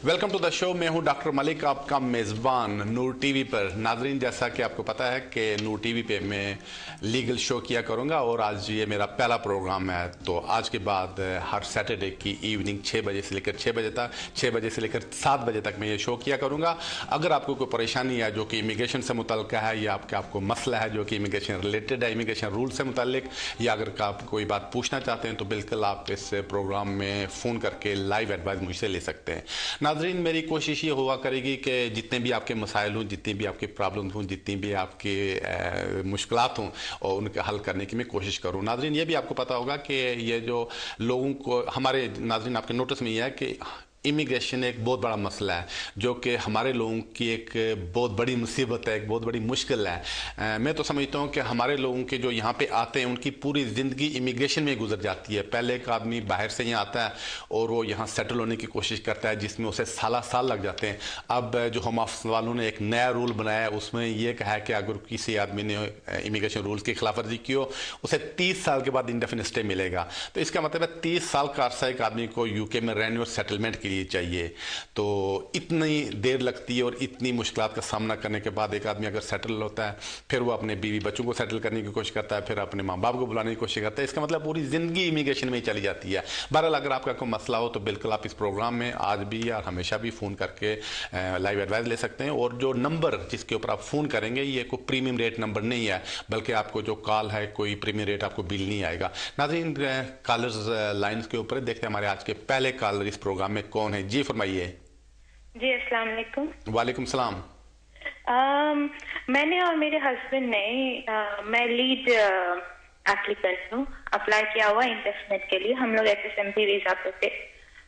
Welcome to the show. मैं हूं doctor Malik, आपका मेज़बान नूर टीवी पर। नाजरीन, जैसा कि आपको पता है कि नूर टीवी पे मैं लीगल शो किया करूंगा और आज ये मेरा पहला प्रोग्राम है। तो आज के बाद हर सैटरडे की इवनिंग 6 बजे से लेकर 6 बजे तक 6 बजे से लेकर 7 बजे तक मैं ये शो किया करूंगा। अगर आपको कोई परेशानी है जो कि इमिग्रेशन से मुतल्लिक है या आपको मसला है जो कि इमिग्रेशन रिलेटेड है, इमिग्रेशन रूल से मुतल्लिक, या अगर आप कोई बात पूछना चाहते हैं तो बिल्कुल आप इस प्रोग्राम में फ़ोन करके लाइव एडवाइस मुझसे ले सकते हैं। नाज़रीन, मेरी कोशिश ये हुआ करेगी कि जितने भी आपके मसाइल हों, जितनी भी आपके प्रॉब्लम हों, जितनी भी आपकी मुश्किलात हों, और उनके हल करने की मैं कोशिश करूँ। नाज़रीन, ये भी आपको पता होगा कि ये जो लोगों को हमारे नाज़रीन आपके नोटिस में ये है कि इमिग्रेशन एक बहुत बड़ा मसला है जो कि हमारे लोगों की एक बहुत बड़ी मुसीबत है, एक बहुत बड़ी मुश्किल है। मैं तो समझता हूँ कि हमारे लोगों के जो यहाँ पे आते हैं उनकी पूरी ज़िंदगी इमिग्रेशन में गुजर जाती है। पहले एक आदमी बाहर से यहाँ आता है और वो यहाँ सेटल होने की कोशिश करता है जिसमें उसे साल लग जाते हैं। अब जो हम ऑफिस वालों ने एक नया रूल बनाया है उसमें ये कहा है कि अगर किसी आदमी ने इमिग्रेशन रूल्स की खिलाफ वर्जी की हो उसे 30 साल के बाद इंडेफिनिट स्टे मिलेगा। तो इसका मतलब है 30 साल का अरसा एक आदमी को यूके में रहने और सेटलमेंट के लिए चाहिए। तो इतनी देर लगती है और इतनी मुश्किलात का सामना करने के बाद एक आदमी अगर सेटल होता है, फिर वो अपने बीवी बच्चों को सेटल करने की कोशिश करता है, फिर अपने माँ बाप को बुलाने की कोशिश करता है। इसका मतलब पूरी ज़िंदगी इमिग्रेशन में ही चली जाती है। बहरहाल, अगर आपका कोई मसला हो तो बिल्कुल आप इस प्रोग्राम में आज भी और हमेशा भी फ़ोन करके लाइव एडवाइस ले सकते हैं। और जो नंबर जिसके ऊपर आप फ़ोन करेंगे ये कोई प्रीमियम रेट नंबर नहीं है, बल्कि आपको जो कॉल है कोई प्रीमियम रेट आपको बिल नहीं आएगा। नाज़रीन, कॉलर्स लाइन्स के ऊपर देखते हैं हमारे आज के पहले कॉलर इस प्रोग्राम में कौन है। जी फरमाइए। जी अस्सलाम वालेकुम। वालेकुम सलाम। मैंने और मेरे हस्बैंड ने मैं लीड एप्लीकेंट हूँ, अप्लाई किया हुआ इंडेफिनिट के लिए। हम लोग एचएसएमपी वीजा पे थे,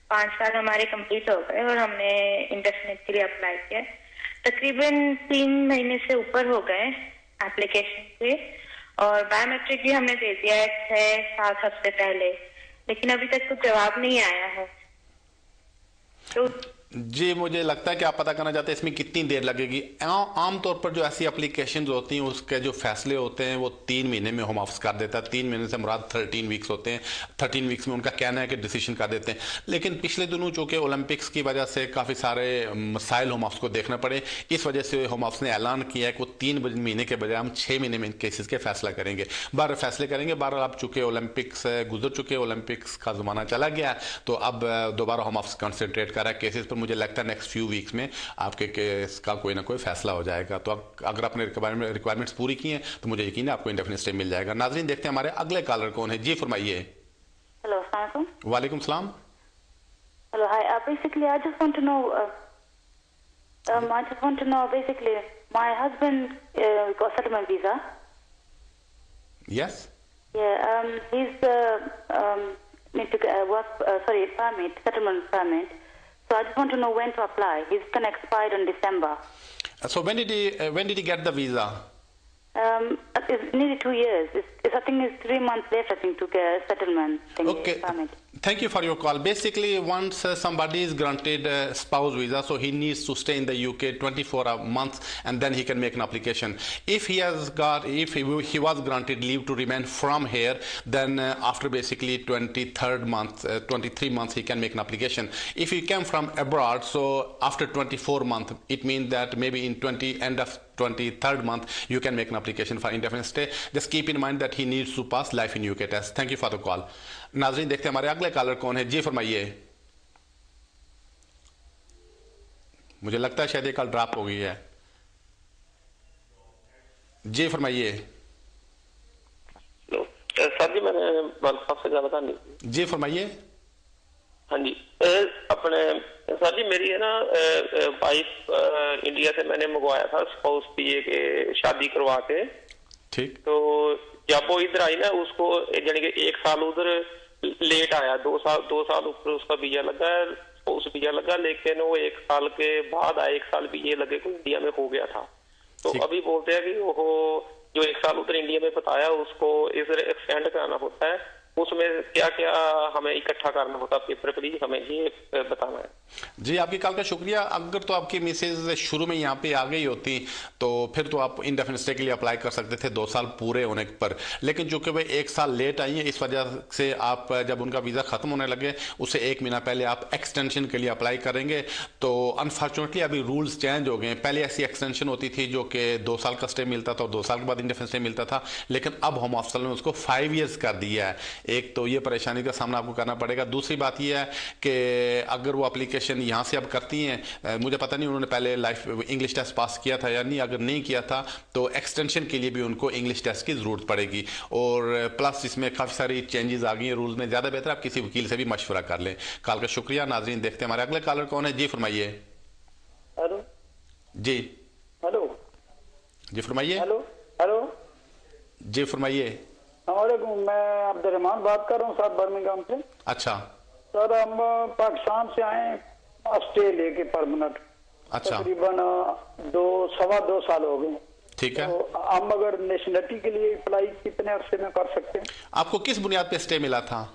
5 साल हमारे कंप्लीट हो गए और हमने इंडेफिनिट के लिए अप्लाई किया। तकरीबन 3 महीने से ऊपर हो गए एप्लीकेशन पे और बायोमेट्रिक भी हमने दे दिया है 6-7 हफ्ते पहले, लेकिन अभी तक कुछ जवाब नहीं आया है। तो जी, मुझे लगता है कि आप पता करना चाहते हैं इसमें कितनी देर लगेगी। आमतौर पर जो ऐसी एप्लीकेशन होती हैं उसके जो फैसले होते हैं वो 3 महीने में होम ऑफिस कर देता है। 3 महीने से मुराद 13 वीक्स होते हैं। 13 वीक्स में उनका कहना है कि डिसीजन कर देते हैं। लेकिन पिछले दिनों चूँकि ओलंपिक्स की वजह से काफ़ी सारे मसाइल होम ऑफिस को देखना पड़े, इस वजह से होम ऑफिस ने ऐलान किया है कि वो 3 महीने के बजाय हम 6 महीने में इन केसेस के फैसला करेंगे। फैसले करेंगे। आप चूँकि ओलंपिक्स गुजर चुके, ओलंपिक्स का ज़माना चला गया, तो अब दोबारा होम ऑफिस कंसनट्रेट कर रहा है केसेस पर। मुझे लगता है नेक्स्ट फ्यू वीक्स में आपके केस का कोई ना कोई फैसला हो जाएगा। तो अगर आपने रिक्वायरमेंट्स पूरी की हैं तो मुझे यकीन है आपको इंडेफिनिट स्टे मिल जाएगा। नाज़रीन, देखते हैं हमारे अगले कॉलर कौन है। जी फरमाइए। हेलो, अस्सलाम वालेकुम। वालेकुम सलाम। Hello, hi. Basically, I just want to know. I just want to know. Basically, my husband got settlement visa. Yes. Yeah. He's need to get a work. Permit, settlement permit. So I just want to know when to apply. His can expire in December. So when did he get the visa? It's nearly 2 years. I think it's 3 months left, I think, to get a settlement thing. Okay. Permit. Thank you for your call. Basically, once somebody is granted a spouse visa, so he needs to stay in the UK 24 months and then he can make an application. If he was granted leave to remain from here, then after basically 23rd month, 23 months, he can make an application. If he came from abroad, so after 24 months, it means that maybe in end of 23rd month, you can make an application for indefinite stay. Just keep in mind that he needs to pass life in UK test. Thank you for the call. नाज़रीन, देखते हैं हमारे अगले collar कौन है। जी फरमाइए। मुझे लगता है शायद ये कॉल ड्रॉप हो गई है। जी फरमाइए। सर जी, मैंने मलिक साहब से गल करनी। जी फरमाइए। हाँ जी, अपने सर जी, मेरी है ना वाइफ इंडिया से मैंने मंगवाया था स्पाउस पीए के शादी करवा के। ठीक। तो जब वो इधर आई ना, उसको यानी कि 1 साल उधर लेट आया। 2 साल ऊपर उसका वीजा लगा, उस वीजा लगा, लेकिन वो 1 साल के बाद आया। 1 साल वीजे लगे को इंडिया में हो गया था। तो अभी बोलते हैं कि वो जो 1 साल उधर इंडिया में बताया उसको इधर एक्सटेंड कराना होता है। उसमें क्या क्या हमें इकट्ठा करना होता है पेपर, प्लीज हमें ये बताना है। जी, आपकी कॉल का शुक्रिया। अगर तो आपकी मिसेज शुरू में यहाँ पे आ गई होती तो फिर तो आप इंडेफिनिट स्टे के लिए अप्लाई कर सकते थे 2 साल पूरे होने पर, लेकिन चूंकि वे 1 साल लेट आई हैं इस वजह से आप जब उनका वीज़ा ख़त्म होने लगे उससे 1 महीना पहले आप एक्सटेंशन के लिए अप्लाई करेंगे। तो अनफॉर्चुनेटली अभी रूल्स चेंज हो गए। पहले ऐसी एक्सटेंशन होती थी जो कि 2 साल का स्टे मिलता था और 2 साल के बाद इंडेफिनिट स्टे मिलता था, लेकिन अब होम ऑफिस ने उसको 5 ईयर्स कर दिया है। एक तो ये परेशानी का सामना आपको करना पड़ेगा। दूसरी बात यह है कि अगर वो एप्लीकेशन यहाँ से अब करती हैं, मुझे पता नहीं उन्होंने पहले लाइफ इंग्लिश टेस्ट पास किया था या नहीं, अगर नहीं किया था तो एक्सटेंशन के लिए भी उनको इंग्लिश टेस्ट की ज़रूरत पड़ेगी। और प्लस इसमें काफ़ी सारी चेंजेस आ गई हैं रूल्स में। ज़्यादा बेहतर आप किसी वकील से भी मशवरा कर लें। कॉल का शुक्रिया। नाजरीन देखते हैं हमारे अगले कॉलर कौन है। जी फरमाइए। हेलो जी हेलो जी फरमाइए। हेलो हेलो जी फरमाइए। वालेकुम, मैं अब्दुलरहमान बात कर रहा हूँ साथ बर्मिंघम से। अच्छा सर हम पाकिस्तान से आए ऑस्ट्रेलिया के परमानेंट। अच्छा तकरीबन 2 साल हो गए। ठीक है। तो हम अगर नेशनलिटी के लिए अप्लाई कितने अरसे में कर सकते हैं? आपको किस बुनियाद पे स्टे मिला था?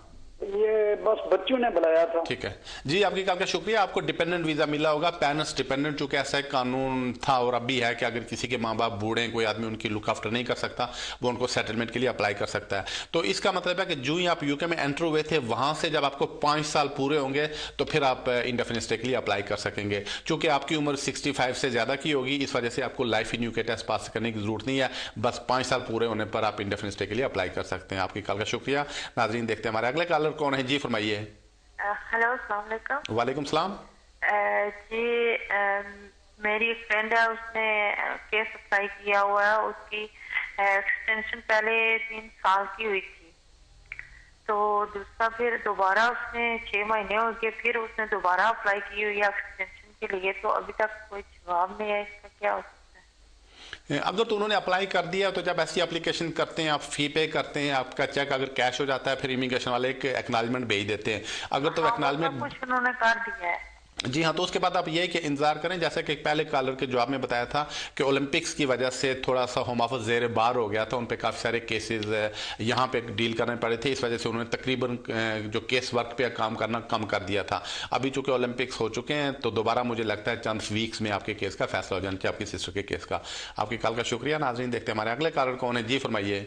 ये बस बच्चों ने बुलाया था। ठीक है जी, आपकी कॉल का शुक्रिया। आपको डिपेंडेंट वीजा मिला होगा, पेरेंट्स डिपेंडेंट, चूंकि ऐसा एक कानून था और अब भी है कि अगर किसी के माँ बाप बूढ़े हैं, कोई आदमी उनकी लुक आफ्टर नहीं कर सकता, वो उनको सेटलमेंट के लिए अप्लाई कर सकता है। तो इसका मतलब है कि जो ही आप यूके में एंटर हुए थे वहां से जब आपको 5 साल पूरे होंगे तो फिर आप इंडेफिनिट स्टे के लिए अप्लाई कर सकेंगे। चूंकि आपकी उम्र 65 से ज्यादा की होगी, इस वजह से आपको life in UK test pass करने की जरूरत नहीं है। बस 5 साल पूरे होने पर आप इंडेफिनिट स्टे के लिए अप्लाई कर सकते हैं। आपकी कॉल का शुक्रिया। नाजरीन देखते हैं हमारे अगले कॉलर कौन है। जी फरमाइए। हेलो अस्सलाम वालेकुम। वालेकुम सलाम। जी मेरी एक फ्रेंड है, उसने केस अप्लाई किया हुआ है। उसकी एक्सटेंशन पहले 3 साल की हुई थी, तो दूसरा फिर दोबारा उसने 6 महीने हो गए, फिर उसने दोबारा अप्लाई की हुई है एक्सटेंशन के लिए, तो अभी तक कोई जवाब नहीं है। इसका क्या हो सकता है? अगर तो उन्होंने अप्लाई कर दिया तो जब ऐसी एप्लीकेशन करते हैं आप फी पे करते हैं, आपका चेक अगर कैश हो जाता है फिर इमिग्रेशन वाले एक एक्नॉलेजमेंट भेज देते हैं। अगर तो एक्नॉलेजमेंट कुछ उन्होंने कर दिया है। जी हाँ, तो उसके बाद आप ये कि इंतजार करें। जैसे कि पहले कॉलर के जवाब में बताया था कि ओलंपिक्स की वजह से थोड़ा सा होम ऑफिस ज़ेर बार हो गया था, उन पे काफ़ी सारे केसेस यहाँ पे डील करने पड़े थे, इस वजह से उन्होंने तकरीबन जो केस वर्क पे काम करना कम कर दिया था। अभी चूंकि ओलंपिक्स हो चुके हैं तो दोबारा मुझे लगता है चंद वीक्स में आपके केस का फैसला हो जाना चाहिए, आपकी सिस्टर के केस का। आपकी कॉल का शुक्रिया। नाजरीन देखते हैं हमारे अगले कॉलर कौन है। जी फरमाइए।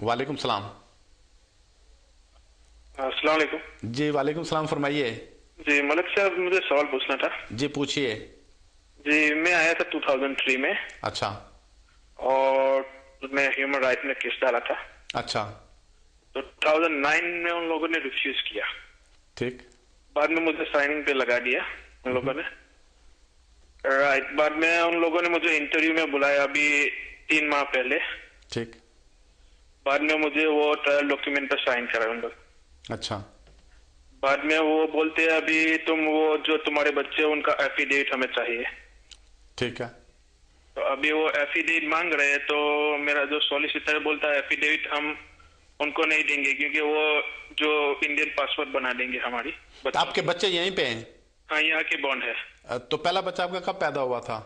वालेकुम सलाम। जी वालेकुम सलाम, फरमाइए। जी मलिक साहब, मुझे सवाल पूछना था। जी पूछिए। जी मैं आया था 2003 में। अच्छा। और मैं ह्यूमन राइट में केस डाला था। अच्छा। तो 2009 में उन लोगों ने रिफ्यूज किया। ठीक। बाद में मुझे साइनिंग पे लगा दिया उन लोगों ने। राइट। बाद में उन लोगों ने मुझे इंटरव्यू में बुलाया अभी 3 माह पहले। ठीक। बाद में मुझे वो ट्रायल डॉक्यूमेंट पर साइन करा उन लोग। अच्छा। बाद में वो बोलते हैं अभी तुम वो जो तुम्हारे बच्चे उनका एफिडेविट हमें चाहिए। ठीक है। तो अभी वो एफिडेविट मांग रहे हैं, तो मेरा जो सॉलिसिटर बोलता है एफिडेविट हम उनको नहीं देंगे क्योंकि वो जो इंडियन पासपोर्ट बना देंगे हमारी। आपके बच्चे यहीं पे हैं? हाँ, यहाँ के बॉन्ड है। तो पहला बच्चा आपका कब पैदा हुआ था?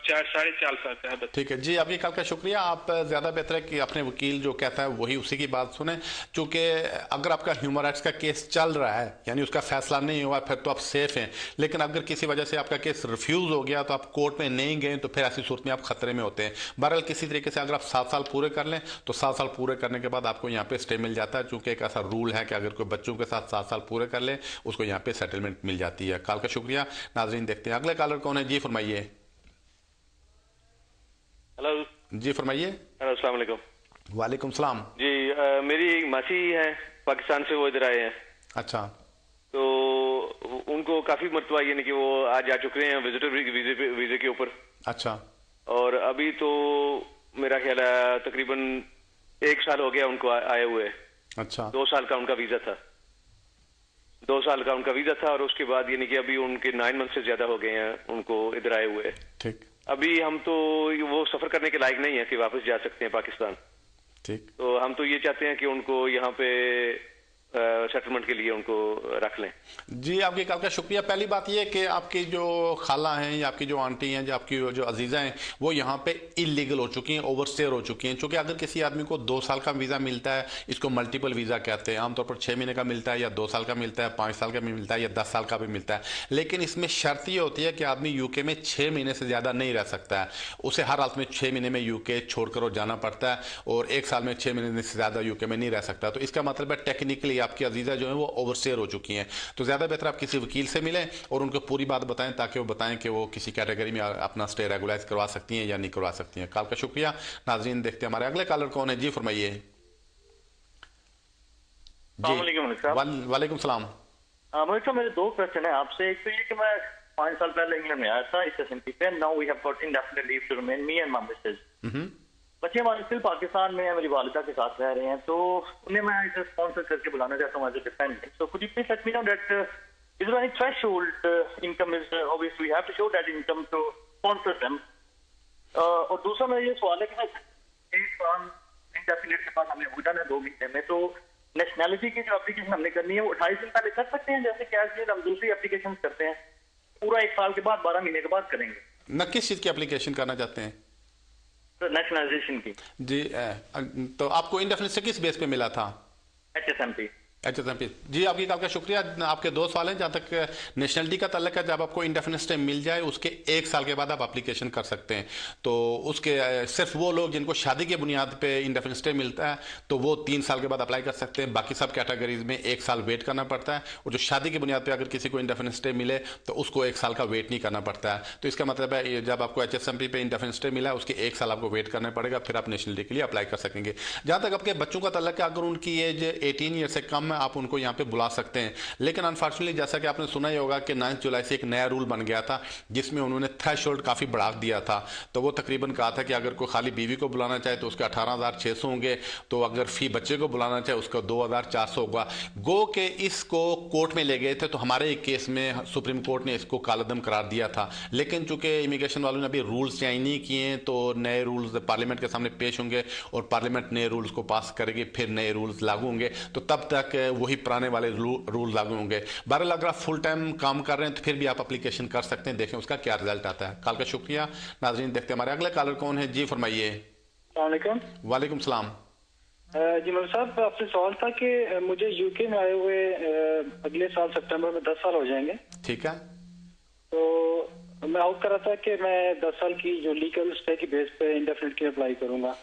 4.5 साल का है। ठीक है जी, आपकी कॉल का शुक्रिया। आप ज़्यादा बेहतर है कि अपने वकील जो कहता है वही उसी की बात सुने, क्योंकि अगर आपका ह्यूमन राइट्स का केस चल रहा है यानी उसका फैसला नहीं हुआ फिर तो आप सेफ हैं, लेकिन अगर किसी वजह से आपका केस रिफ्यूज़ हो गया तो आप कोर्ट में नहीं गए तो फिर ऐसी सूरत में आप खतरे में होते हैं। बहरहाल किसी तरीके से अगर आप 7 साल पूरे कर लें तो 7 साल पूरे करने के बाद आपको यहाँ पे स्टे मिल जाता है, चूँकि एक ऐसा रूल है कि अगर कोई बच्चों के साथ 7 साल पूरे कर ले उसको यहाँ पे सेटलमेंट मिल जाती है। कॉल का शुक्रिया। नाजरीन देखते हैं अगले कॉलर कौन है। जी फरमाइए। हेलो जी फरमाइए। अस्सलाम वालेकुम। वालेकुम सलाम। जी मेरी एक मासी है पाकिस्तान से, वो इधर आए हैं। अच्छा। तो उनको काफी मरतबा यानी कि वो आज आ चुके हैं विजिटर वीजे के ऊपर। अच्छा। और अभी तो मेरा ख्याल है तकरीबन 1 साल हो गया उनको आए हुए। अच्छा। 2 साल का उनका वीजा था। 2 साल का उनका वीजा था और उसके बाद यानी कि अभी उनके 9 मंथ से ज्यादा हो गए हैं उनको इधर आए हुए। ठीक। अभी हम तो वो सफर करने के लायक नहीं है कि वापस जा सकते हैं पाकिस्तान। ठीक। तो हम तो ये चाहते हैं कि उनको यहाँ पे सेटलमेंट के लिए उनको रख लें। जी आपकी कॉल का शुक्रिया। पहली बात यह कि आपकी जो खाला हैं या आपकी जो आंटी हैं, जो आपकी जो अजीज़ा हैं, वो यहाँ पे इलीगल हो चुकी हैं, ओवरस्टेयर हो चुकी हैं। चूँकि अगर किसी आदमी को 2 साल का वीज़ा मिलता है, इसको मल्टीपल वीज़ा कहते हैं, आमतौर पर 6 महीने का मिलता है या 2 साल का मिलता है, 5 साल का भी मिलता है या 10 साल का भी मिलता है। लेकिन इसमें शर्त ये होती है कि आदमी यूके में 6 महीने से ज़्यादा नहीं रह सकता है। उसे हर हालत में 6 महीने में यूके छोड़कर वो जाना पड़ता है और 1 साल में 6 महीने से ज़्यादा यूके में नहीं रह सकता। तो इसका मतलब है टेक्निकली आपकी अजीज़ा जो है वो ओवरस्टेयर हो चुकी हैं। तो ज़्यादा बेहतर आप किसी वकील से मिलें और उनको पूरी बात बताएं, ताकि वो बताएं कि वो किसी कैटेगरी में अपना स्टे रेगुलाइज करवा सकती हैं या नहीं करवा सकती हैं। कॉल का शुक्रिया। नाजरीन देखते हैं हमारे अगले कॉलर कौन है। जी फरमाइए। वालेकुम सलाम। मलिक साहब, मेरे 2 क्वेश्चन है आपसे। एक तो ये कि मैं 5 साल पहले इंग्लैंड में आया था इस एसएमपी पे। Now we have got indefinite leave to remain, me and my missus. बच्चे हमारे स्टिल पाकिस्तान में है, मेरी वालिदा के साथ रह रहे हैं, तो उन्हें मैं इसे स्पॉन्सर करके बुलाना चाहता हूँ as a dependent. So could you please let me know that is there any threshold income is obviously we have to show that income to sponsor them. और दूसरा मेरा ये सवाल है कि एक साल इंडेफिनिट के बाद हमें हुडन है 2 महीने में, तो नेशनैलिटी की जो एप्लीकेशन हमने करनी है वो 28 दिन पहले कर सकते हैं, जैसे कैश हम दूसरी एप्लीकेशन करते हैं पूरा 1 साल के बाद 12 महीने के बाद करेंगे? न किस चीज़ की एप्लीकेशन करना चाहते हैं? नेशनलाइजेशन की। जी तो आपको इंडेफिनिट से किस बेस पे मिला था? HSMP। जी आपकी कॉल का शुक्रिया। आपके 2 सवाल हैं। जहाँ तक नेशनलिटी का तल्लक है, जब आपको इंडेफिनिट स्टे मिल जाए उसके 1 साल के बाद आप एप्लीकेशन कर सकते हैं। तो उसके सिर्फ वो लोग जिनको शादी के बुनियाद पे इंडेफिनिट स्टे मिलता है तो वो 3 साल के बाद अप्लाई कर सकते हैं। बाकी सब कैटेगरीज में 1 साल वेट करना पड़ता है। और जो शादी की बुनियाद पर अगर किसी को इंडेफिनिट स्टे मिले तो उसको 1 साल का वेट नहीं करना पड़ता है। तो इसका मतलब है जब आपको HSMP पे इंडेफिनिट स्टे मिला है उसके 1 साल आपको वेट करना पड़ेगा, फिर आप नेशनलिटी के लिए अप्लाई कर सकेंगे। जहाँ तक आपके बच्चों का तल्लक है, अगर उनकी एज 18 ईयर से कम है आप उनको यहाँ पे बुला सकते हैं। लेकिन अनफॉर्चुनेटली जैसा कि आपने सुना ही होगा कि 9 जुलाई से एक नया रूल बन गया था जिसमें उन्होंने थ्रेशोल्ड काफ़ी बढ़ा दिया था। तो वो तकरीबन कहा था कि अगर कोई खाली बीवी को बुलाना चाहे तो उसके 18,600 होंगे, तो अगर फी बच्चे को बुलाना चाहे उसका 2,400 होगा। गो के इसको कोर्ट में ले गए थे, तो हमारे एक केस में सुप्रीम कोर्ट ने इसको कालअदम करार दिया था। लेकिन चूंकि इमिग्रेशन वालों ने अभी रूल्स चेंज नहीं किए तो नए रूल्स पार्लियामेंट के सामने पेश होंगे और पार्लियामेंट नए रूल्स को पास करेगी, फिर नए रूल्स लागू होंगे, तो तब तक वही पुराने वाले रूल लागू होंगे। बहरहाल अगर आप फुल टाइम काम कर रहे हैं तो फिर भी आप एप्लीकेशन कर सकते हैं, देखें उसका क्या रिजल्ट आता है। कॉल का शुक्रिया। नाजरीन देखते हैं हमारे अगले कॉलर कौन है। जी फरमाइए। वालेकुम सलाम। जी मलिक साहब, आपसे सवाल था कि मुझे यूके में आए हुए अगले साल सितंबर में 10 साल हो जाएंगे। ठीक है। तो मैं होप कर रहा था कि मैं 10 साल की जो लीगल स्टे की बेस पे इंडेफिनिट की अप्लाई करूंगा,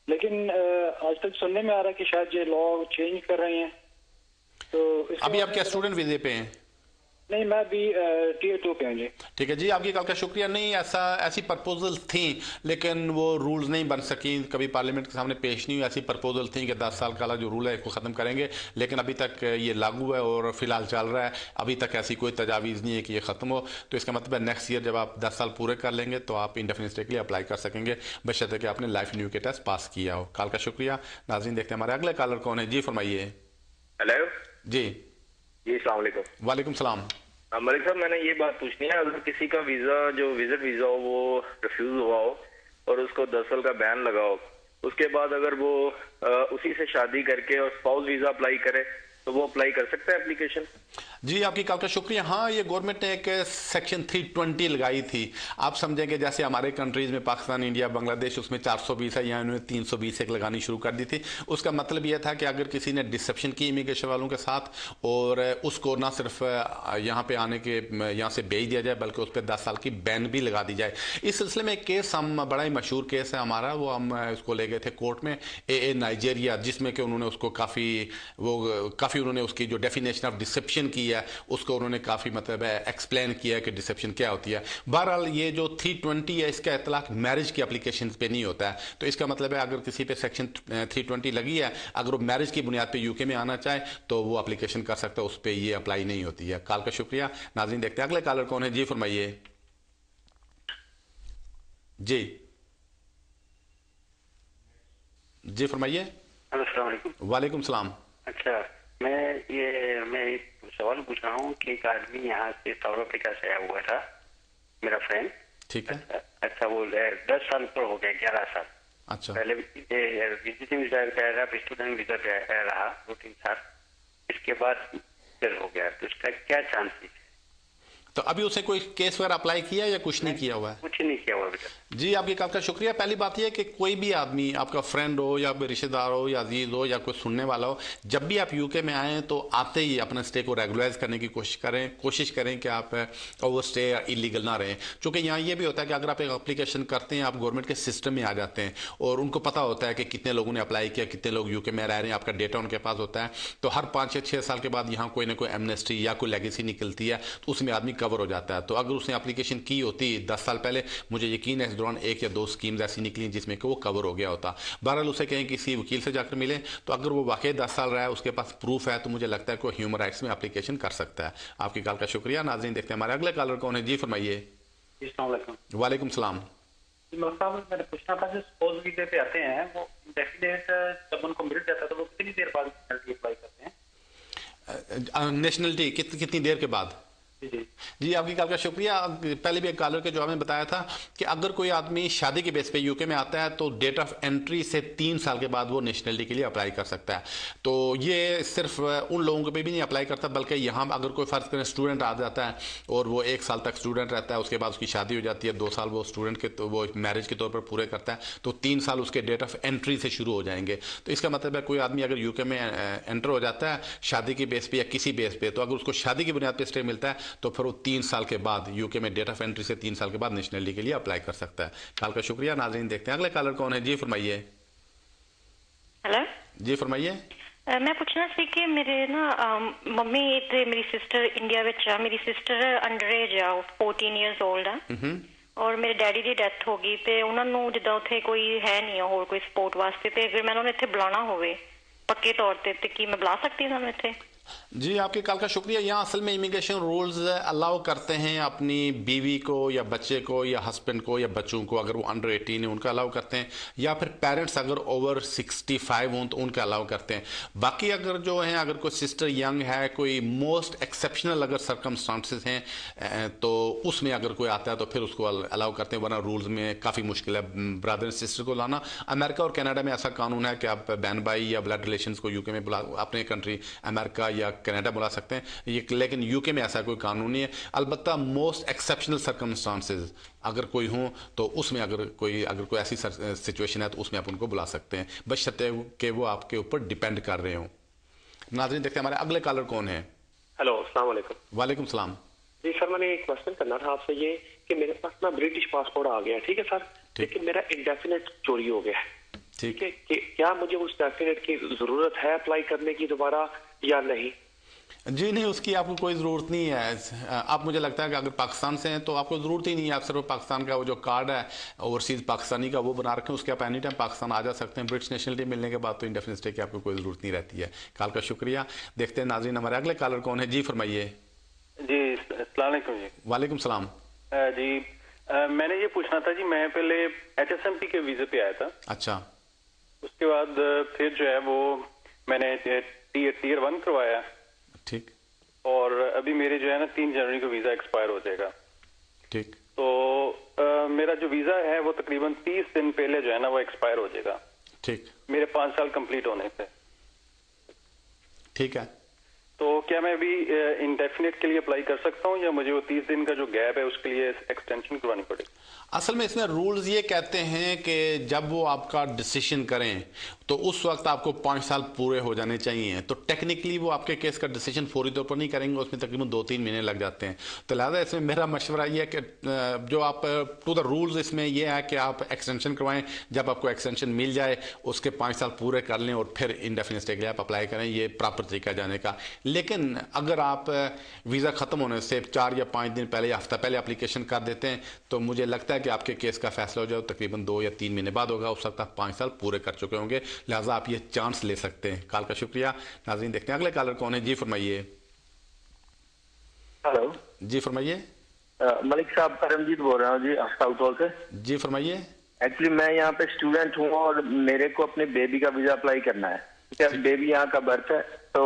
लेकिन आज तक सुनने में आ रहा है कि शायद ये लॉ चेंज कर रहे हैं। तो अभी आप क्या स्टूडेंट वीजे पे हैं? नहीं, मैं भी Tier 2 पे हूँ जी। ठीक है जी, आपकी कॉल का शुक्रिया। नहीं, ऐसी प्रपोजल थी लेकिन वो रूल्स नहीं बन सकी, कभी पार्लियामेंट के सामने पेश नहीं हुई। ऐसी प्रपोजल थी कि 10 साल का जो रूल है इसको ख़त्म करेंगे, लेकिन अभी तक ये लागू है और फिलहाल चल रहा है। अभी तक ऐसी कोई तजावीज़ नहीं है कि ये ख़त्म हो। तो इसका मतलब है नेक्स्ट ईयर जब आप 10 साल पूरे कर लेंगे तो आप इंडेफिनिट स्टे के लिए अप्लाई कर सकेंगे, बशर्ते कि आपने लाइफ न्यू के टेस्ट पास किया हो। कॉल का शुक्रिया। नाज़रीन देखते हैं हमारे अगले कॉलर कौन है। जी फरमाइए। हेलो जी अस्सलाम वालेकुम। वालेकुम सलाम। मलिक साहब, मैंने ये बात पूछनी है, अगर किसी का वीजा जो विजिट वीजा हो वो रिफ्यूज हुआ हो और उसको 10 साल का बैन लगा हो, उसके बाद अगर वो उसी से शादी करके और स्पाउस वीजा अप्लाई करे तो वो अप्लाई कर सकता है एप्लीकेशन? जी आपकी कॉल का शुक्रिया। हाँ, ये गवर्नमेंट ने एक सेक्शन 320 लगाई थी। आप समझेंगे जैसे हमारे कंट्रीज में पाकिस्तान, इंडिया, बांग्लादेश, उसमें 420 है, यहाँ उन्होंने 320 एक लगानी शुरू कर दी थी। उसका मतलब यह था कि अगर किसी ने डिसेप्शन की इमिग्रेशन वालों के साथ और उसको ना सिर्फ यहाँ पे आने के यहाँ से भेज दिया जाए बल्कि उस पर 10 साल की बैन भी लगा दी जाए। इस सिलसिले में एक केस हम बड़ा ही मशहूर केस है हमारा, वो हम उसको ले गए थे कोर्ट में, ए नाइजेरिया, जिसमें कि उन्होंने उसको काफ़ी उन्होंने उसकी जो डेफिनेशन ऑफ डिसेप्शन की है उसको उन्होंने काफ़ी मतलब है एक्सप्लेन किया कि डिसेप्शन क्या होती है। बहरहाल ये जो 320 है इसका इतलाक मैरिज की एप्लीकेशन पे नहीं होता है। तो इसका मतलब है अगर किसी पे सेक्शन 320 लगी है, अगर वो मैरिज की बुनियाद पे यूके में आना चाहे तो वो एप्लीकेशन कर सकता है, उस पर ये अप्लाई नहीं होती है। कॉल का शुक्रिया। नाज़रीन देखते हैं अगले कॉलर कौन है। जी फरमाइए। जी फरमाइए। वालेकुम सलाम। अच्छा, मैं एक सवाल पूछ रहा हूँ कि एक आदमी यहाँ से साउथ अफ्रीका से आया हुआ था, मेरा फ्रेंड। ठीक है। अच्छा, वो 10 साल ऊपर हो गया, 11 साल। अच्छा। पहले विजिटिंग वीजा पे आया था, स्टूडेंट वीजा पे रहा 2-3 साल। इसके बाद फिर हो गया, तो इसका क्या चांसेस है? तो अभी उसने कोई केस वगैरह अप्लाई किया या कुछ नहीं किया हुआ है? कुछ नहीं किया हुआ बेटा। जी, आपकी कॉल का शुक्रिया। पहली बात यह है कि कोई भी आदमी, आपका फ्रेंड हो या रिश्तेदार हो या अजीज हो या कोई सुनने वाला हो, जब भी आप यूके में आए तो आते ही अपने स्टे को रेगुलराइज करने की कोशिश करें कि आप ओवर स्टे या इलीगल ना रहें। क्योंकि यहाँ ये भी होता है कि अगर आप एक एप्लीकेशन करते हैं, आप गवर्नमेंट के सिस्टम में आ जाते हैं और उनको पता होता है कि कितने लोगों ने अप्लाई किया, कितने लोग यूके में रह रहे हैं, आपका डेटा उनके पास होता है। तो हर 5 या 6 साल के बाद यहाँ कोई ना कोई एमनेस्टी या कोई लेगेसी निकलती है, तो उसमें आदमी कवर हो जाता है। तो अगर उसने एप्लीकेशन की होती 10 साल पहले, मुझे यकीन है इस दौरान 1 या 2 स्कीम्स ऐसी निकली जिसमें कि वो कवर हो गया होता। बहरहाल उसे कहें किसी वकील से जाकर मिले, तो अगर वो वाकई 10 साल रहा है, उसके पास प्रूफ है, तो मुझे लगता है कि ह्यूमन राइट्स में एप्लीकेशन कर सकता है। आपकी कॉल का शुक्रिया। नाज़रीन, देखते हैं हमारे अगले कॉलर कौन है। जी फरमाइए। वालेकुम सलाम। मैंने पूछना था, जो स्पोज वीजे पे आते हैं वो इंडेफिनिट जब उनको मिल जाता है तो वो कितनी देर बाद नेशनलिटी अप्लाई करते हैं? नेशनलिटी कितनी देर के बाद? जी, आपकी कॉल का शुक्रिया। पहले भी एक कॉलर के जवाब में बताया था कि अगर कोई आदमी शादी के बेस पे यूके में आता है तो डेट ऑफ एंट्री से 3 साल के बाद वो नेशनलिटी के लिए अप्लाई कर सकता है। तो ये सिर्फ उन लोगों को भी नहीं अप्लाई करता, बल्कि यहाँ अगर कोई फर्ज करें स्टूडेंट आ जाता है और वो 1 साल तक स्टूडेंट रहता है, उसके बाद उसकी शादी हो जाती है, 2 साल वो स्टूडेंट के तो वो मैरिज के तौर पर पूरे करता है, तो 3 साल उसके डेट ऑफ एंट्री से शुरू हो जाएंगे। तो इसका मतलब है कोई आदमी अगर यूके में एंटर हो जाता है शादी के बेस पे या किसी बेस पे, तो अगर उसको शादी की बुनियाद पर स्टे मिलता है तो फिर वो 3 साल के बाद यूके में डेट ऑफ एंट्री से 3 साल के बाद नेशनलिटी के लिए अप्लाई कर सकता है। कॉल का शुक्रिया। नाज़रीन, देखते हैं अगले कॉलर कौन है। जी फरमाइए। हेलो जी फरमाइए। मैं पूछना सी कि मेरे ना मम्मी ते मेरी सिस्टर इंडिया विच आ, मेरी सिस्टर अंडर एज आ, 14 ईयर्स ओल्ड आ, और मेरे डैडी ਦੀ ਡੈਥ ਹੋ ਗਈ ਤੇ ਉਹਨਾਂ ਨੂੰ ਜਿੱਦਾਂ ਉੱਥੇ ਕੋਈ ਹੈ ਨਹੀਂ ਹੋਰ ਕੋਈ ਸਪੋਰਟ ਵਾਸਤੇ, ਤੇ ਅਗਰ ਮੈਂ ਉਹਨਾਂ ਨੂੰ ਇੱਥੇ ਬੁਲਾਉਣਾ ਹੋਵੇ ਪੱਕੇ ਤੌਰ ਤੇ ਕੀ ਮੈਂ ਬੁਲਾ ਸਕਦੀ ਹਾਂ ਉਹਨਾਂ ਨੂੰ ਇੱਥੇ? जी, आपके कॉल का शुक्रिया। यहाँ असल में इमिग्रेशन रूल्स अलाउ करते हैं अपनी बीवी को या बच्चे को या हस्बैंड को या बच्चों को, अगर वो अंडर 18 है उनका अलाउ करते हैं, या फिर पेरेंट्स अगर ओवर 65 हों तो उनका अलाउ करते हैं। बाकी अगर जो है अगर कोई सिस्टर यंग है, कोई मोस्ट एक्सेप्शनल अगर सर्कमस्टांसेस हैं तो उसमें अगर कोई आता है तो फिर उसको अलाउ करते हैं, वरना रूल्स में काफ़ी मुश्किल है ब्रदर सिस्टर को लाना। अमेरिका और कनाडा में ऐसा कानून है कि आप बहन भाई या ब्लड रिलेशंस को यूके में बुला, अपने कंट्री अमेरिका या कनाडा बुला सकते हैं, लेकिन यूके में ऐसा कोई कानून नहीं है। अलबत्ता मोस्ट एक्सेप्शनल सर्कमस्टांसेस अगर कोई हो तो उसमें अगर कोई ऐसी सिचुएशन है तो उसमें आप उनको बुला सकते हैं, बशर्ते कि वो आपके ऊपर डिपेंड कर रहे हो। नाज़रीन, देखते हैं हमारे अगले कॉलर कौन है। हेलो, अस्सलाम वालेकुम। वालेकुम सलाम। जी सर, मैंने एक क्वेश्चन करना था आपसे, ये कि मेरे पास ना ब्रिटिश पासपोर्ट आ गया, ठीक है सर, लेकिन मेरा इंडेफिनिट चोरी हो गया, ठीक है, कि क्या मुझे उस डेफिनेट की जरूरत है अप्लाई करने की दोबारा या नहीं? जी नहीं, उसकी आपको कोई ज़रूरत नहीं है। आप, मुझे लगता है कि अगर पाकिस्तान से हैं तो आपको ज़रूरत ही नहीं है। आप सिर्फ पाकिस्तान का वो जो कार्ड है ओवरसीज़ पाकिस्तानी का वो बना रखें, उसके आप एनी टाइम पाकिस्तान आ जा सकते हैं। ब्रिटिश नेशनलिटी मिलने के बाद तो इंडेफिनिट स्टे की आपको कोई ज़रूरत नहीं रहती है। कॉल का शुक्रिया। देखते हैं नाज़रीन हमारे अगले कॉलर कौन है। जी फरमाइए। जी अस्सलाम वालेकुम। जी वालेकुम सलाम। जी मैंने ये पूछना था जी, मैं पहले HSMP के वीज़े पे आया था। अच्छा। उसके बाद फिर जो है वो मैंने टीयर 1 करवाया, ठीक, और अभी मेरे जो है ना 3 जनवरी को वीजा एक्सपायर हो जाएगा, ठीक। तो मेरा जो वीजा है वो तकरीबन 30 दिन पहले जो है ना वो एक्सपायर हो जाएगा, ठीक, मेरे 5 साल कंप्लीट होने से। ठीक है। तो क्या मैं अभी इंडेफिनिट के लिए अप्लाई कर सकता हूँ या मुझे वो 30 दिन का जो गैप है उसके लिए एक्सटेंशन करवानी पड़ेगी? असल में इसमें रूल्स ये कहते हैं कि जब वो आपका डिसीजन करें तो उस वक्त आपको 5 साल पूरे हो जाने चाहिए। तो टेक्निकली वो आपके केस का डिसीजन फौरी तौर पर नहीं करेंगे, उसमें तकरीबन 2-3 महीने लग जाते हैं। तो लिहाजा इसमें मेरा मशवरा ये है कि जो आप टू द रूल्स इसमें यह है कि आप एक्सटेंशन करवाएं, जब आपको एक्सटेंशन मिल जाए उसके 5 साल पूरे कर लें और फिर इंडेफिनिट स्टे के लिए आप अप्लाई करें। ये प्रॉपर तरीका जाने का। लेकिन अगर आप वीज़ा ख़त्म होने से 4 या 5 दिन पहले या हफ्ता पहले एप्लीकेशन कर देते हैं तो मुझे लगता है कि आपके केस का फैसला हो जाए तकरीबन 2 या 3 महीने बाद होगा। उस वक्त आप 5 साल पूरे कर चुके होंगे, लिहाजा आप ये चांस ले सकते हैं। कॉल का शुक्रिया। नाज़रीन, देखते हैं अगले कॉलर कौन है। जी फरमाइए। हेलो, जी फरमाइए। मलिक साहब, परमजीत बोल रहा हूँ जी, साउथ हॉल से। जी फरमाइए। एक्चुअली मैं यहाँ पे स्टूडेंट हूँ और मेरे को अपने बेबी का वीजा अप्लाई करना है। क्या बेबी यहाँ का बर्थ है तो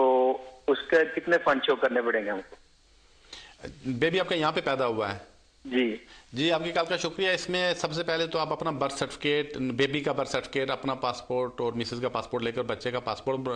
उसके कितने फंड शो करने पड़ेंगे हमको? बेबी आपका यहाँ पे पैदा हुआ है? जी। जी, आपकी कॉल का शुक्रिया। इसमें सबसे पहले तो आप अपना बर्थ सर्टिफिकेट, बेबी का बर्थ सर्टिफिकेट, अपना पासपोर्ट और मिसेज का पासपोर्ट लेकर बच्चे का पासपोर्ट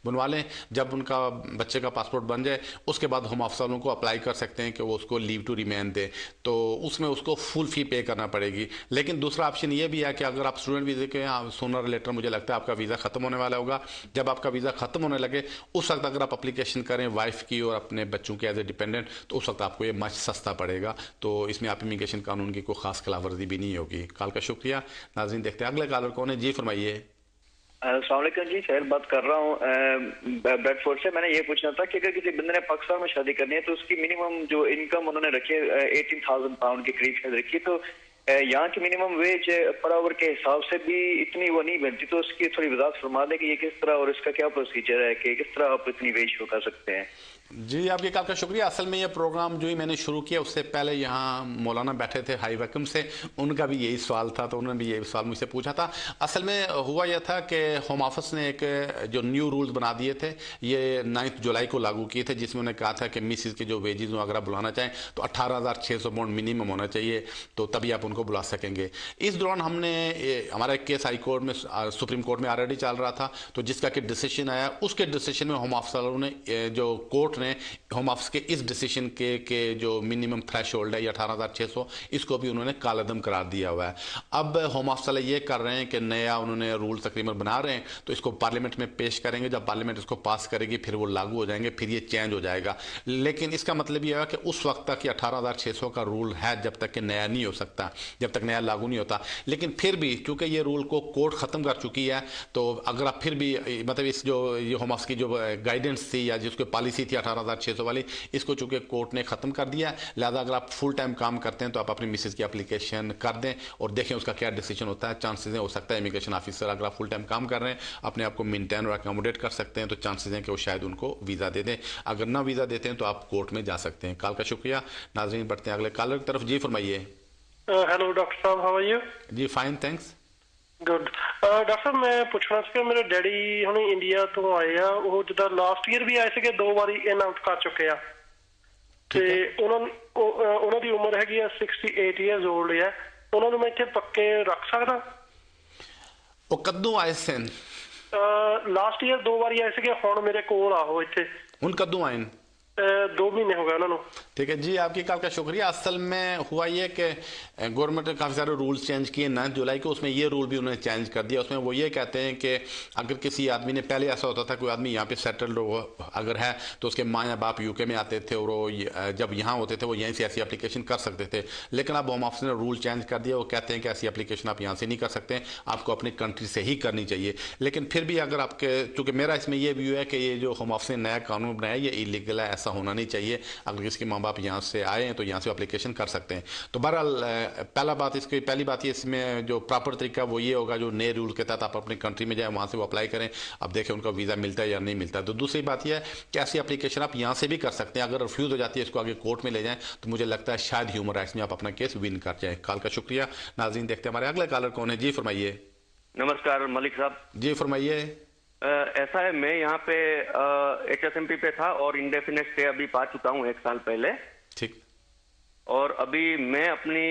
बनवा लें। जब उनका बच्चे का पासपोर्ट बन जाए उसके बाद होम ऑफिस वालों को अप्लाई कर सकते हैं कि वो उसको लीव टू रिमेन दे, तो उसमें उसको फुल फी पे करना पड़ेगी। लेकिन दूसरा ऑप्शन ये भी है कि अगर आप स्टूडेंट वीज़े के सोनर लेटर, मुझे लगता है आपका वीज़ा ख़त्म होने वाला होगा, जब आपका वीज़ा ख़त्म होने लगे उस वक्त अगर आप अप्लीकेशन करें वाइफ की और अपने बच्चों के एज ए डिपेंडेंट, तो उस वक्त आपको ये मच सस्ता पड़ेगा। तो इसमें आप इमिग्रेशन कानून की कोई खास खिलाफवर्जी भी नहीं होगी। कॉल का शुक्रिया। नाज़रीन देखते हैं अगले कॉलर कौन है। जी फरमाइए। अस्सलाम वालेकुम जी, शहर बात कर रहा हूँ ब्रेडफोर्ड से। मैंने ये पूछना था कि अगर किसी बंदे ने पाकिस्तान में शादी करनी है तो उसकी मिनिमम जो इनकम उन्होंने रखी है 18,000 पाउंड के करीब शायद रखी, तो यहाँ की मिनिमम वेज पर आवर के हिसाब से भी इतनी वो नहीं बनती, तो उसकी थोड़ी वजाहत फरमा दें कि ये किस तरह और इसका क्या प्रोसीजर है कि किस तरह आप इतनी वेज शो कर सकते हैं। जी, आपकी कॉल का शुक्रिया। असल में ये प्रोग्राम जो ही मैंने शुरू किया उससे पहले यहाँ मौलाना बैठे थे हाई वैकम से, उनका भी यही सवाल था, तो उन्होंने भी यही सवाल मुझसे पूछा था। असल में हुआ यह था कि होम ऑफिस ने एक जो न्यू रूल्स बना दिए थे, ये 9 जुलाई को लागू किए थे, जिसमें उन्होंने कहा था कि मिसिस के जो वेजेस हो अगर आप बुलाना चाहें तो 18,600 पाउंड मिनिमम होना चाहिए, तो तभी आप उनको बुला सकेंगे। इस दौरान हमने हमारा एक केस हाई कोर्ट में, सुप्रीम कोर्ट में ऑलरेडी चल रहा था, तो जिसका कि डिसीजन आया, उसके डिसीजन में होम ऑफिस वालों ने, जो कोर्ट ने होम ऑफिस के इस डिसीजन के जो मिनिमम थ्रेश होल्ड है या 18,600, इसको भी उन्होंने कालअदम करार दिया हुआ है। अब होम ऑफिस वाले ये कर रहे हैं कि नया उन्होंने रूल तकरीबन बना रहे हैं, तो इसको पार्लियामेंट में पेश करेंगे। जब पार्लियामेंट इसको पास करेगी फिर वो लागू हो जाएंगे, फिर ये चेंज हो जाएगा। लेकिन इसका मतलब ये है कि उस वक्त तक 18,600 का रूल है जब तक कि नया नहीं हो सकता, जब तक नया लागू नहीं होता। लेकिन फिर भी चूंकि ये रूल को कोर्ट ख़त्म कर चुकी है, तो अगर आप फिर भी मतलब इस जो ये होम ऑफिस की जो गाइडेंस थी या जिसको पॉलिसी थी 18,600 वाली, इसको चूंकि कोर्ट ने ख़त्म कर दिया, लिहाजा अगर आप फुल टाइम काम करते हैं तो आप अपनी मिसेज की एप्लीकेशन कर दें और देखें उसका क्या डिसीजन होता है। चांसेस हैं, हो सकता है इमिग्रेशन ऑफिसर अगर आप फुल टाइम काम कर रहे हैं अपने आप को मेंटेन और अकोमोडेट कर सकते हैं, तो चांसेस हैं कि वो शायद उनको वीज़ा दे दें। अगर ना वीज़ा देते हैं तो आप कोर्ट में जा सकते हैं। कॉल का शुक्रिया। नाज़रीन बढ़ते हैं अगले कॉलर की तरफ। जी फरमाइए। हेलो डॉक्टर साहब, हाउ आर यू? जी फाइन थैंक्स। गुड। डॉक्टर साहब मैं ਪੁੱਛਣਾ ਸੀ ਕਿ ਮੇਰੇ ਡੈਡੀ ਹੁਣ ਇੰਡੀਆ ਤੋਂ ਆਏ ਆ, ਉਹ ਜਿੱਦਾਂ ਲਾਸਟ ਈਅਰ ਵੀ ਆਏ ਸੀਗੇ, 2 ਵਾਰੀ ਇਨ ਆਊਟ ਕਰ ਚੁੱਕੇ ਆ, ਤੇ ਉਹਨਾਂ ਦੀ ਉਮਰ ਹੈਗੀ ਆ 68 ਇਅਰਸ 올ਡ ਹੈ। ਉਹਨਾਂ ਨੂੰ ਮੈਂ ਇੱਥੇ ਪੱਕੇ ਰੱਖ ਸਕਦਾ? ਉਹ ਕਦੋਂ ਆਏ ਸਨ? ਲਾਸਟ ਈਅਰ 2 ਵਾਰੀ ਆਏ ਸੀਗੇ, ਹੁਣ ਮੇਰੇ ਕੋਲ ਆ ਉਹ ਇੱਥੇ। ਹੁਣ ਕਦੋਂ ਆਏ? 2 महीने हो गए उन्होंने। ठीक है जी, आपकी कॉल का शुक्रिया। असल में हुआ ये कि गवर्नमेंट ने काफ़ी सारे रूल्स चेंज किए 9 जुलाई को, उसमें ये रूल भी उन्होंने चेंज कर दिया। उसमें वो ये कहते हैं कि अगर किसी आदमी ने, पहले ऐसा होता था कोई आदमी यहाँ पे सेटल्ड हो अगर है तो उसके माँ या बाप यूके में आते थे और वो जब यहाँ होते थे वो यहीं से ऐसी एप्लीकेशन कर सकते थे। लेकिन अब होम ऑफिस ने रूल चेंज कर दिया, वो कहते हैं कि ऐसी एप्लीकेशन आप यहाँ से नहीं कर सकते, आपको अपनी कंट्री से ही करनी चाहिए। लेकिन फिर भी अगर आपके, चूँकि मेरा इसमें यह व्यू है कि ये जो होम ऑफिस ने नया कानून बनाया ये इलीगल है, ऐसा होना नहीं चाहिए। अगर किसी के माँ बाप यहाँ से आए हैं तो यहाँ से एप्लीकेशन कर सकते हैं। तो बहरहाल पहली बात ये इसमें जो प्रॉपर तरीका वो ये होगा, जो नए रूल के तहत आप अपनी कंट्री में जाएं वहाँ से वो अप्लाई करें, अब देखें उनका वीज़ा मिलता है या नहीं मिलता है। तो दूसरी बात यह है कि ऐसी एप्लीकेशन आप यहाँ से भी कर सकते हैं। अगर रिफ्यूज़ हो जाती है इसको आगे कोर्ट में ले जाएं तो मुझे लगता है शायद ह्यूमन राइट्स में आप अपना केस विन कर जाएँ। कॉल का शुक्रिया। नाज़रीन देखते हैं हमारे अगले कॉलर कौन है। जी फरमाइए। नमस्कार मलिक साहब। जी फरमाइए। ऐसा है, मैं यहाँ पे HSMP पे था और इंडेफिनेट स्टे अभी पा चुका हूँ 1 साल पहले। ठीक। और अभी मैं अपनी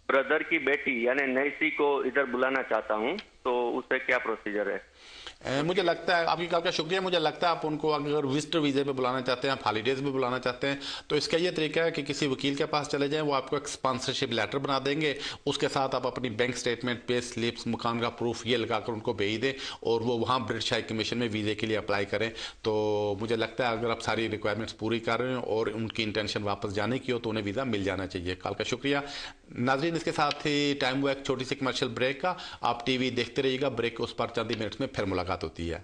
ब्रदर की बेटी यानी नैसी को इधर बुलाना चाहता हूँ, तो उससे क्या प्रोसीजर है? मुझे लगता है, आपकी कॉल का शुक्रिया। मुझे लगता है आप उनको अगर विजिटर वीज़े पे बुलाना चाहते हैं, आप हॉलीडेज में बुलाना चाहते हैं, तो इसका ये तरीका है कि किसी वकील के पास चले जाएं, वो आपको एक स्पॉन्सरशिप लेटर बना देंगे, उसके साथ आप अपनी बैंक स्टेटमेंट, पे स्लिप्स, मकान का प्रूफ ये लगाकर उनको भेज दें और वो वहाँ ब्रिटिश हाई कमीशन में वीज़े के लिए अप्लाई करें। तो मुझे लगता है अगर आप सारी रिक्वायरमेंट्स पूरी कर रहे हैं और उनकी इंटेंशन वापस जाने की हो तो उन्हें वीज़ा मिल जाना चाहिए। कॉल का शुक्रिया। नाज़रीन इसके साथ ही टाइम हुआ एक छोटी सी कमर्शियल ब्रेक का। आप TV देखते रहिएगा, ब्रेक के उस पर चंद मिनट्स में फिर मुलाकात होती है।